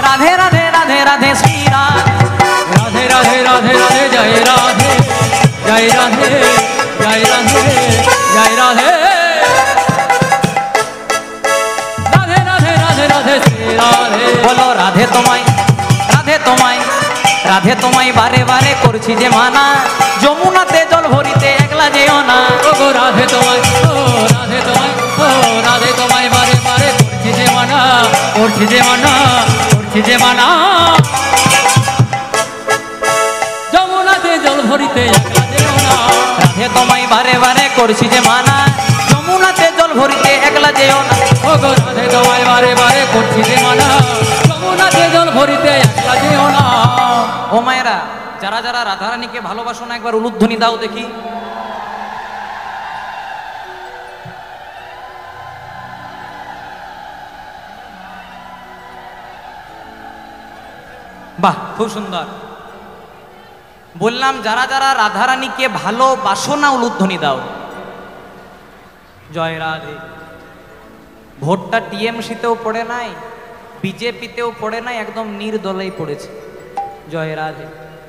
A: राधे राधे राधे राधे श्री राधे,
B: राधे राधे राधे राधे जय राधे जय राधे जय राधे जय राधे, राधे राधे राधे राधे श्री राधे,
A: बोलो राधे তোমায় রাধে তোমায় রাধে তোমায় বারে বারে করছি যে মানা, যমুনাতে জল ভরিতে একলা যেও না,
B: ओ गो राधे तुम्हाय ओ राधे तुम्हाय ओ राधे तुम्हाय बारे बारे करछि जे माना करछि जे माना करछि जे माना, যমুনাতে জল ভরিতে একলা যেও না,
A: রাধে তোমায় বারে বারে করছি যে মানা, যমুনাতে জল ভরিতে একলা যেও না,
B: ও গো রাধে তোমায় বারে বারে করছি যে মানা, যমুনাতে জল ভরিতে একলা যেও না।
A: ও মায়েরা, যারা যারা রাধারানীকে ভালোবাসো না একবার উলুধ্বনি দাও দেখি। বাহ, খুব সুন্দর। বললাম যারা যারা রাধারানীকে ভালোবাসো না উলুধ্বনি দাও। জয় রাধে। ভোটটা টিএমসিতেও পড়ে নাই, বিজেপিতেও পড়ে নাই, একদম নির্দলেই পড়েছে। জয় রাধে।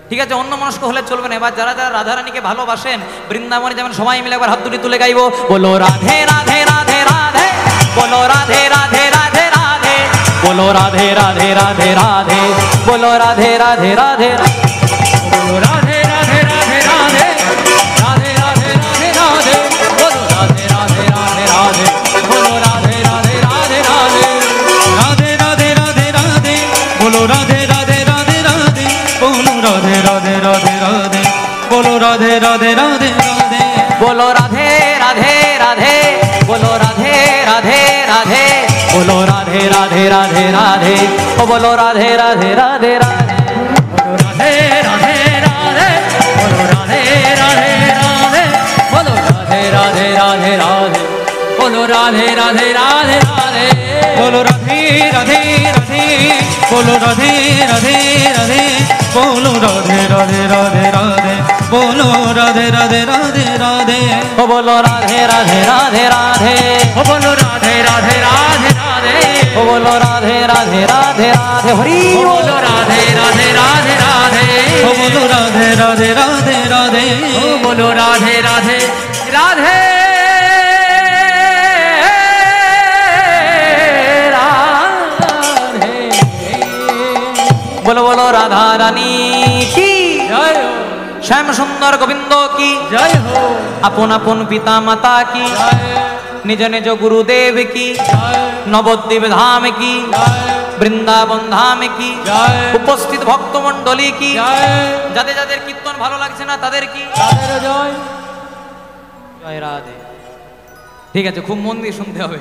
A: ঠিক আছে, অন্য মনস্ক হলে চলবে না। এবার যারা যারা রাধারানীকে ভালোবাসেন বৃন্দাবনে যেমন সবাই মিলে একবার হাত দুটি তুলে গাইবো, বলো রাধে রাধে রাধে রাধে, বলো রাধে রাধে রাধে রাধে, বলো রাধে রাধে রাধে রাধে, বলো রাধে রাধে রাধে রাধে,
B: बोलो राधे राधे राधे राधे राधे राधे राधे राधे, बोलो राधे राधे राधे राधे, बोलो राधे राधे राधे राधे,
C: राधे राधे राधे राधे, बोलो राधे राधे राधे राधे, बोलो राधे राधे राधे राधे, बोलो राधे राधे राधे राधे,
A: बोलो राधे राधे राधे, बोलो राधे राधे राधे, बोलो राधे राधे राधे राधे, ओ बोलो राधे राधे राधे राधे,
B: बोलो राधे राधे राधे, बोलो राधे राधे राधे, बोलो राधे राधे राधे राधे, बोलो राधे राधे राधे राधे,
C: बोलो राधे राधे राधे, बोलो राधे राधे राधे, बोलो राधे राधे राधे राधे, बोलो राधे राधे राधे राधे,
A: ओ बोलो राधे राधे राधे राधे,
B: ओ बोलो राधे राधे राधे राधे,
A: ओ बोलो राधे राधे राधे राधे, हरि
B: ओ
A: बोल।
B: बोलो राधे राधे राधे राधे,
C: ओ बोलो राधे राधे राधे राधे,
B: ओ बोलो राधे राधे राधे राधे,
A: बोलो बोलो राधा रानी की,
B: जय हो
A: श्याम सुंदर गोविंद की,
B: जय हो,
A: अपन अपन पिता माता की,
B: जय
A: निज निज गुरुदेव की,
B: जय
A: नवद्वीप धाम की,
B: जय
A: বৃন্দাবন ধাম কি,
B: जय
A: উপস্থিত ভক্তমণ্ডলী কি,
B: जय
A: যাদের যাদের কীর্তন ভালো লাগছে না তাদের কি,
B: राधे जय
A: জয় রাধে। ঠিক আছে, খুব মন দিয়ে শুনতে হবে।